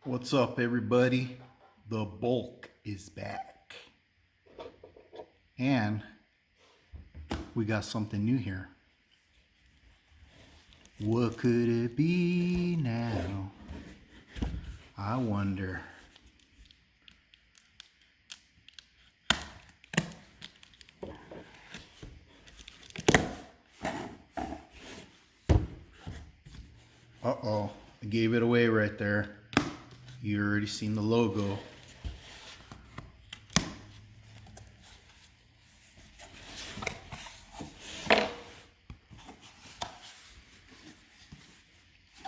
What's up, everybody? The bulk is back. And we got something new here. What could it be now? I wonder. Uh-oh, I gave it away right there. You already seen the logo.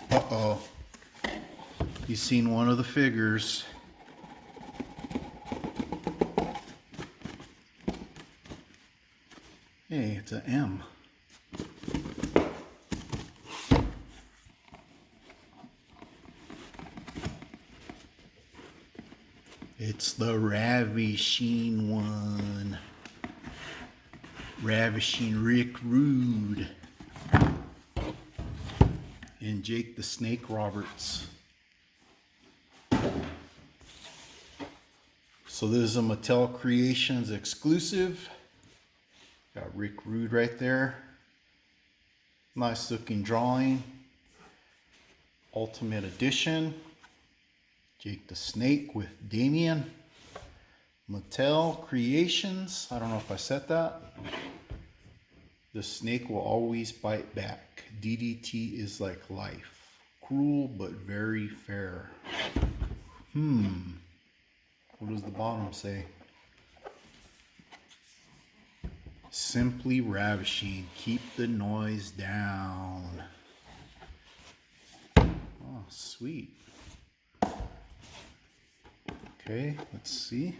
Uh-oh. You seen one of the figures. Hey, it's an M. It's the Ravishing one. Ravishing Rick Rude. And Jake the Snake Roberts. So this is a Mattel Creations exclusive. Got Rick Rude right there. Nice looking drawing. Ultimate Edition. Jake the Snake with Damien. Mattel Creations. I don't know if I said that. The snake will always bite back. DDT is like life. Cruel but very fair. What does the bottom say? Simply ravishing. Keep the noise down. Oh, sweet. Okay, let's see.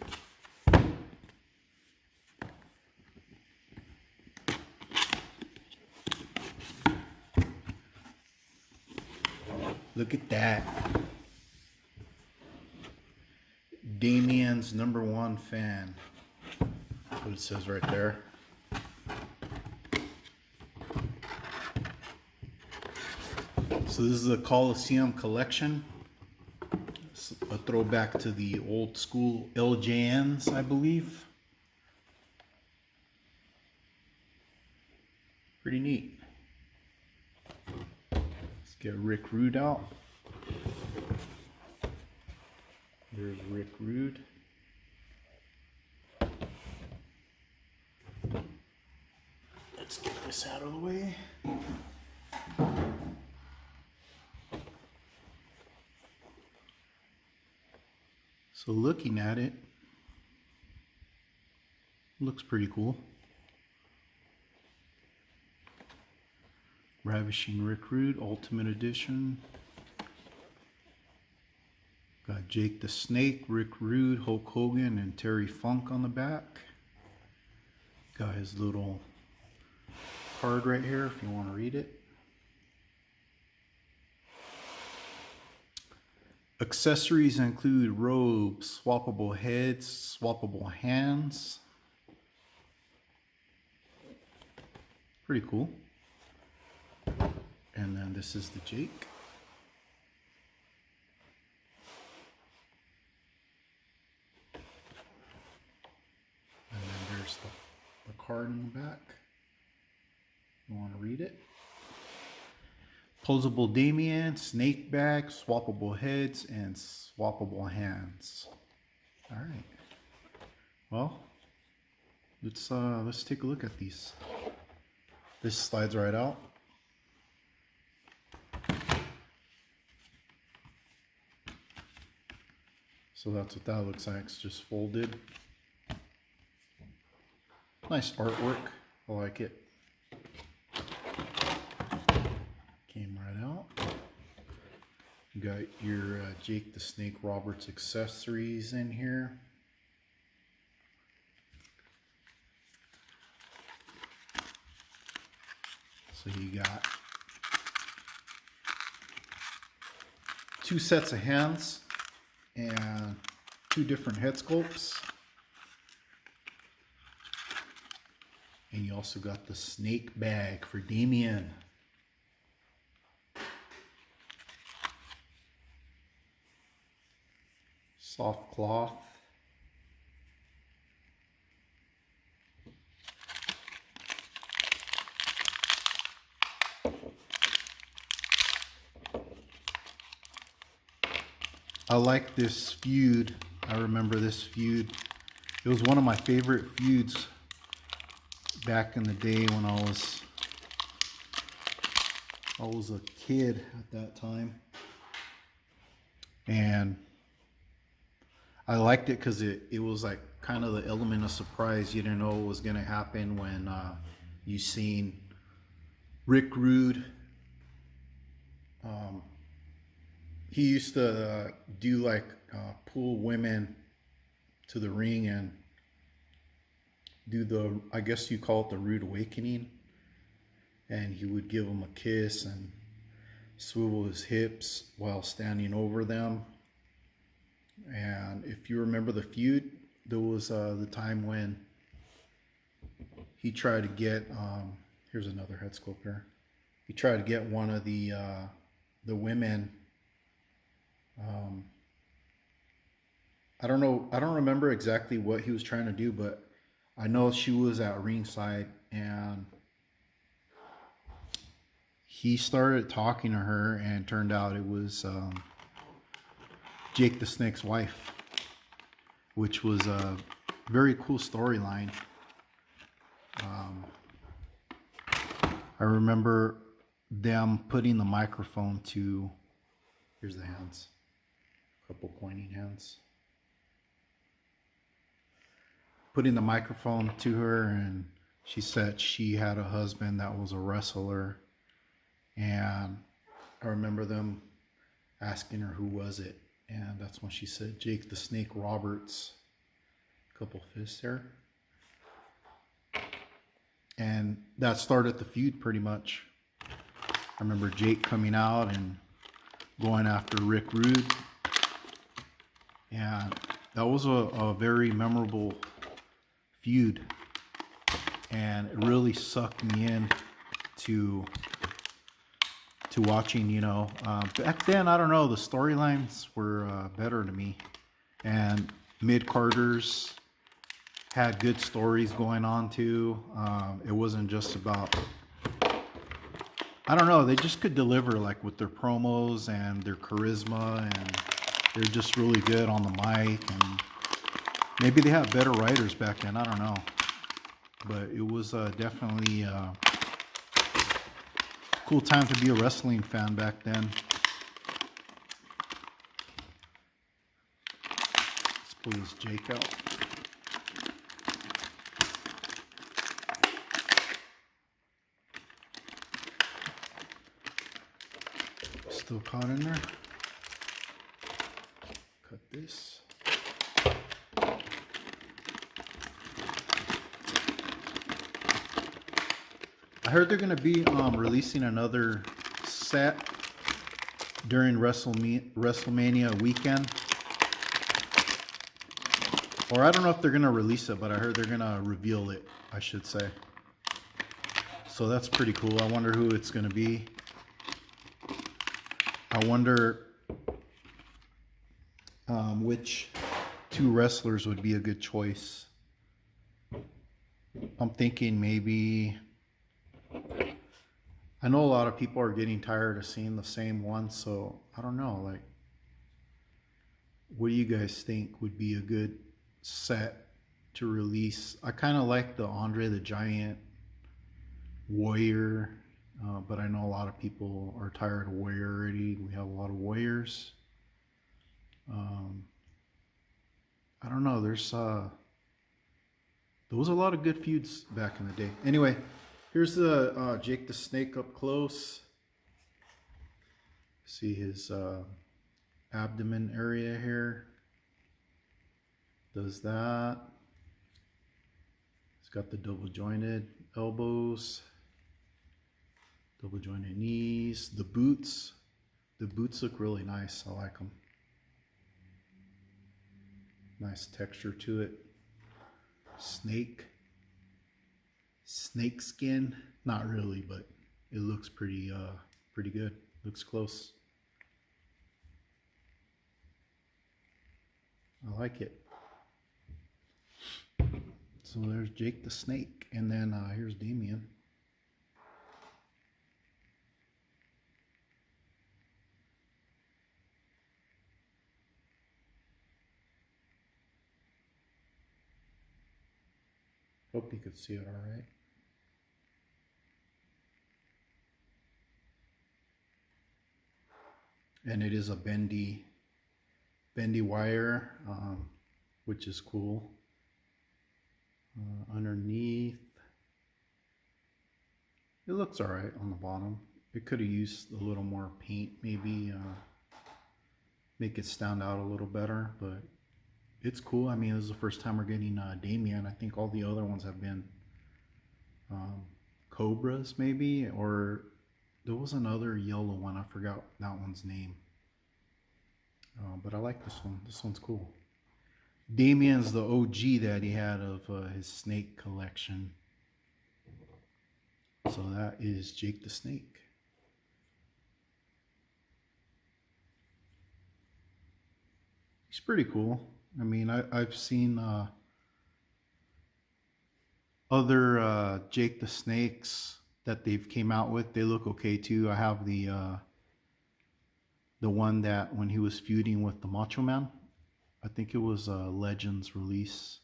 Look at that. Damien's #1 fan. That's what it says right there. So this is a Coliseum collection. It's a throwback to the old school LJNs, I believe. Pretty neat. Let's get Rick Rude out. There's Rick Rude. Let's get this out of the way. So looking at it, looks pretty cool. Ravishing Rick Rude, Ultimate Edition. Got Jake the Snake, Rick Rude, Hulk Hogan, and Terry Funk on the back. Got his little card right here if you want to read it. Accessories include robes, swappable heads, swappable hands. Pretty cool. And then this is the Jake. And then there's the card in the back. You want to read it? Posable Damien, snake bag, swappable heads, and swappable hands. All right. Well, let's take a look at these. This slides right out. So that's what that looks like. It's just folded. Nice artwork. I like it. Came right out. You got your Jake the Snake Roberts accessories in here. So you got 2 sets of hands and 2 different head sculpts. And you also got the snake bag for Damien. Soft cloth. I like this feud. I remember this feud. It was one of my favorite feuds back in the day when I was a kid at that time. And I liked it because it was like kind of the element of surprise. You didn't know what was going to happen when you seen Rick Rude. He used to do like pull women to the ring and do the, I guess you call it the rude awakening. And he would give them a kiss and swivel his hips while standing over them. And if you remember the feud, there was the time when he tried to get, here's another head sculptor. He tried to get one of the women. I don't know. I don't remember exactly what he was trying to do, but I know she was at ringside and he started talking to her, and turned out it was Jake the Snake's wife, which was a very cool storyline. I remember them putting the microphone to, here's the hands, a couple pointing hands, putting the microphone to her, and she said she had a husband that was a wrestler. And I remember them asking her who was it, and that's when she said Jake the Snake Roberts. Couple fists there. And that started the feud pretty much. I remember Jake coming out and going after Rick Rude. And that was a very memorable feud. And it really sucked me in to watching, you know. Back then, I don't know, the storylines were better to me. And mid-carders had good stories going on too. It wasn't just about, I don't know, they just could deliver like with their promos and their charisma, and they're just really good on the mic. And maybe they had better writers back then, I don't know. But it was definitely cool time to be a wrestling fan back then. Let's pull this Jake out. Still caught in there. Cut this. I heard they're going to be releasing another set during WrestleMania weekend. Or I don't know if they're going to release it, but I heard they're going to reveal it, I should say. So that's pretty cool. I wonder who it's going to be. I wonder which two wrestlers would be a good choice. I'm thinking maybe, I know a lot of people are getting tired of seeing the same one, so I don't know, like, what do you guys think would be a good set to release? I kind of like the Andre the Giant Warrior, but I know a lot of people are tired of Warrior already. We have a lot of Warriors. I don't know, there was a lot of good feuds back in the day. Anyway, here's the Jake the Snake up close. See his abdomen area here. Does that. He's got the double jointed elbows, double jointed knees, the boots. The boots look really nice. I like them. Nice texture to it. Snake skin, not really, but it looks pretty good. Looks close. I like it. So there's Jake the Snake, and then here's Damien. Hope you could see it all right. And it is a bendy wire, which is cool. Underneath, it looks all right on the bottom. It could have used a little more paint, maybe make it stand out a little better, but it's cool. I mean, this is the first time we're getting Damien. I think all the other ones have been Cobras, maybe, or there was another yellow one. I forgot that one's name. But I like this one. This one's cool. Damien's the OG that he had of his snake collection. So that is Jake the Snake. He's pretty cool. I mean, I've seen other Jake the Snakes that they've came out with. They look okay too. I have the one that when he was feuding with the Macho Man. I think it was a Legends release.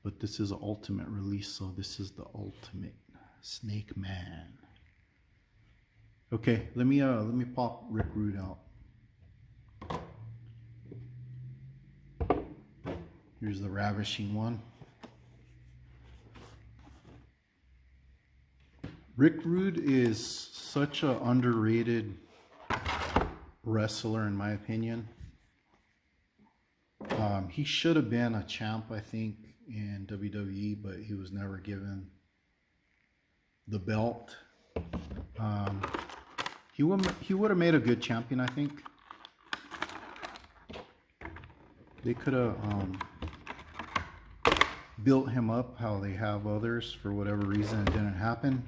But this is an Ultimate release, so this is the Ultimate Snake Man. Okay, let me pop Rick Rude out. Here's the Ravishing one. Rick Rude is such an underrated wrestler in my opinion. He should have been a champ, I think, in WWE, but he was never given the belt. He would have made a good champion, I think. They could have built him up how they have others. For whatever reason, it didn't happen.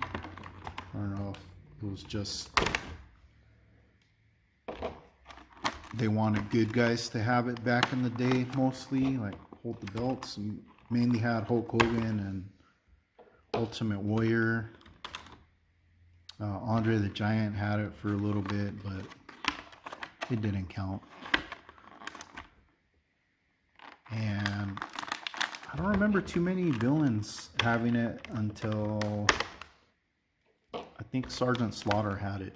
I don't know if it was just they wanted good guys to have it back in the day, mostly, like hold the belts. And mainly had Hulk Hogan and Ultimate Warrior. Andre the Giant had it for a little bit, but it didn't count. And I don't remember too many villains having it until I think Sergeant Slaughter had it.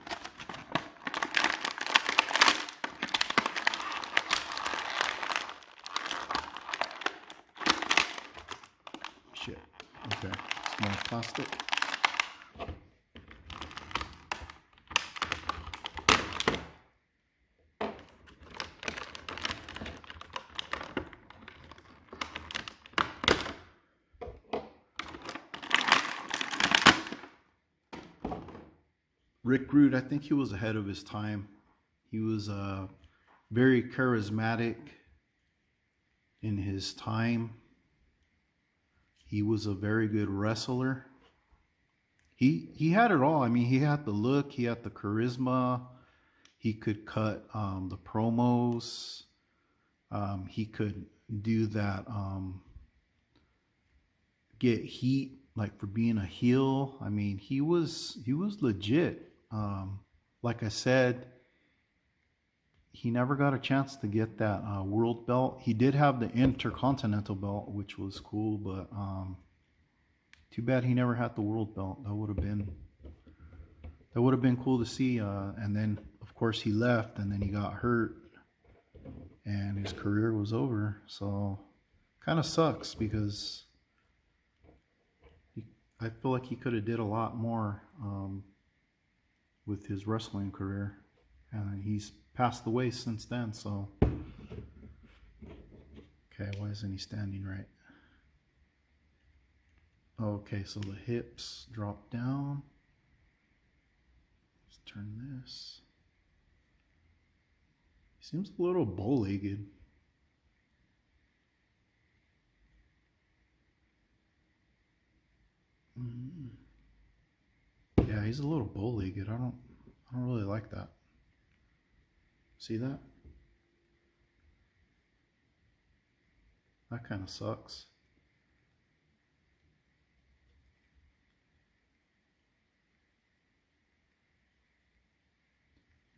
Shit. Okay. More plastic. Rick Rude, I think he was ahead of his time. He was very charismatic in his time. He was a very good wrestler. He had it all. I mean, he had the look, he had the charisma. He could cut the promos. He could do that, get heat like for being a heel. I mean, he was legit. Like I said, he never got a chance to get that world belt. He did have the Intercontinental belt, which was cool, but too bad he never had the world belt. That would have been cool to see. And then, of course, he left, and then he got hurt, and his career was over. So, kind of sucks because I feel like he could have did a lot more with his wrestling career, and he's passed away since then. So, okay, why isn't he standing right? Okay, so the hips drop down. Let's turn this. He seems a little bow-legged. Yeah, he's a little bow-legged. I don't really like that. See that? That kind of sucks.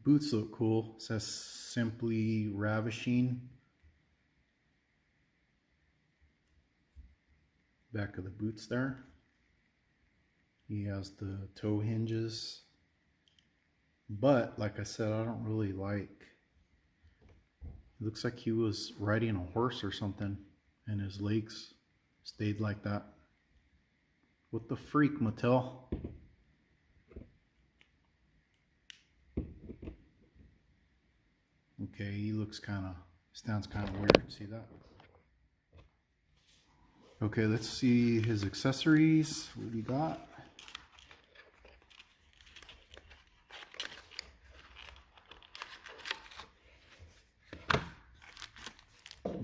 Boots look cool. It says simply ravishing. Back of the boots there. He has the toe hinges. But like I said, I don't really like. It looks like he was riding a horse or something and his legs stayed like that. What the freak, Mattel? Okay, he looks kind of, stands kind of weird. See that? Okay, let's see his accessories. What do we got?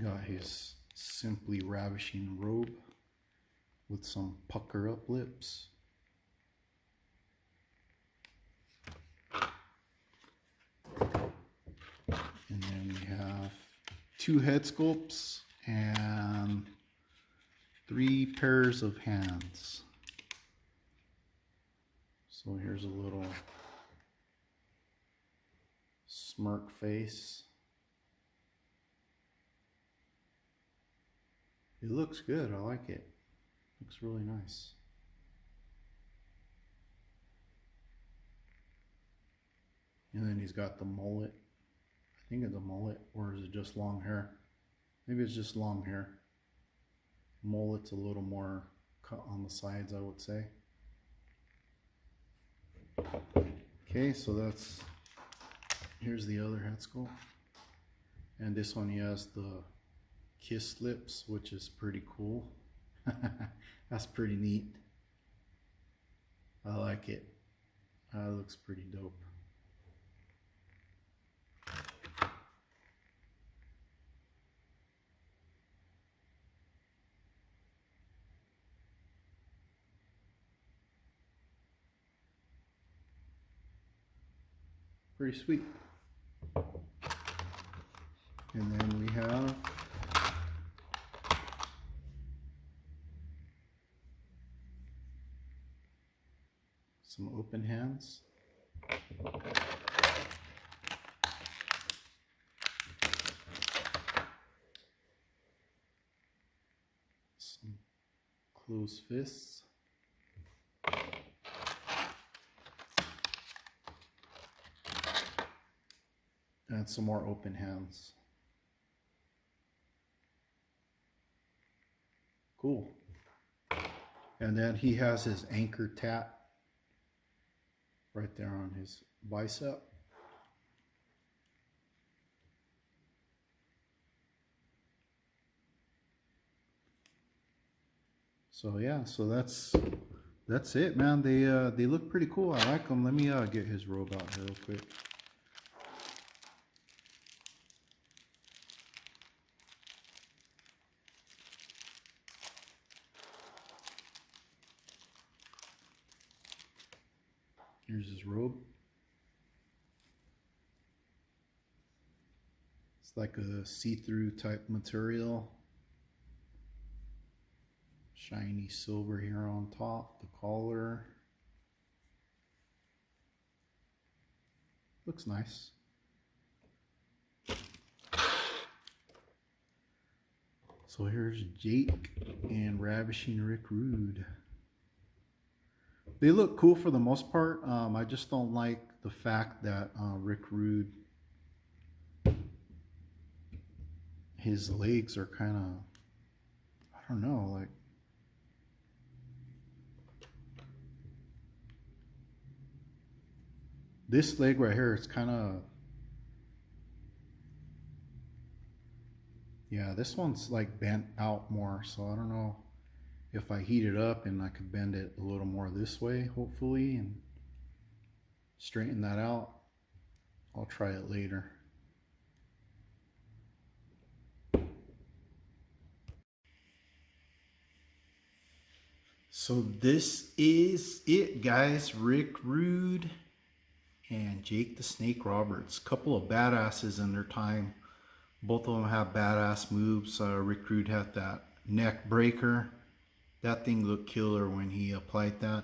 Got his simply ravishing robe with some pucker up lips. And then we have 2 head sculpts and 3 pairs of hands. So here's a little smirk face. It looks good. I like it. Looks really nice. And then he's got the mullet. I think it's a mullet, or is it just long hair? Maybe it's just long hair. Mullet's a little more cut on the sides, I would say. Okay, so that's, here's the other head sculpt. And this one, he has the kiss lips, which is pretty cool. That's pretty neat. I like it. That looks pretty dope. Pretty sweet. And then we have some open hands. Some closed fists. And some more open hands. Cool. And then he has his anchor tat right there on his bicep. So yeah, so that's it, man. They look pretty cool. I like them. Let me get his robe out here real quick. Here's his robe. It's like a see-through type material. Shiny silver here on top, the collar. Looks nice. So here's Jake and Ravishing Rick Rude. They look cool for the most part. I just don't like the fact that Rick Rude, his legs are kind of, I don't know, like, this leg right here, it's kind of, yeah, this one's like bent out more, so I don't know if I heat it up and I could bend it a little more this way, hopefully, and straighten that out. I'll try it later. So this is it, guys. Rick Rude and Jake the Snake Roberts. Couple of badasses in their time. Both of them have badass moves. Rick Rude had that neck breaker. That thing looked killer when he applied that.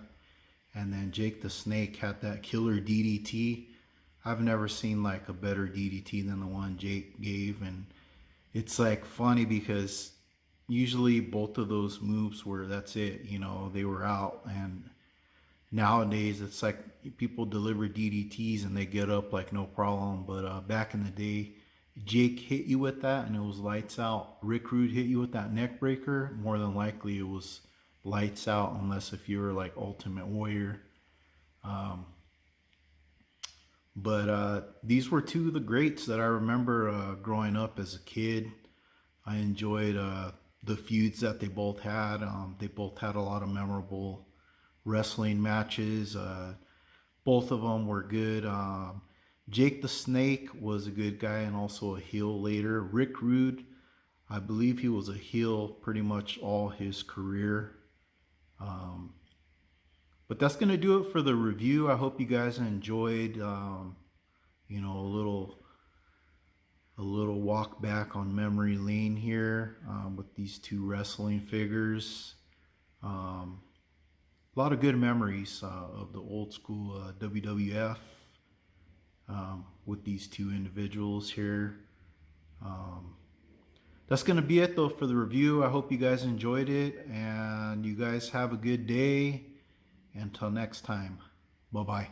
And then Jake the Snake had that killer DDT. I've never seen like a better DDT than the one Jake gave. And it's like funny because usually both of those moves were, that's it, you know, they were out. And nowadays it's like people deliver DDTs and they get up like no problem. But back in the day, Jake hit you with that and it was lights out. Rick Rude hit you with that neck breaker, more than likely it was lights out, unless if you were like Ultimate Warrior. But these were two of the greats that I remember growing up as a kid. I enjoyed the feuds that they both had. They both had a lot of memorable wrestling matches. Both of them were good. Jake the Snake was a good guy and also a heel later. Rick Rude, I believe he was a heel pretty much all his career. But that's going to do it for the review. I hope you guys enjoyed, you know, a little walk back on memory lane here with these two wrestling figures. A lot of good memories of the old school WWF with these two individuals here. That's going to be it though for the review. I hope you guys enjoyed it and you guys have a good day. Until next time, bye-bye.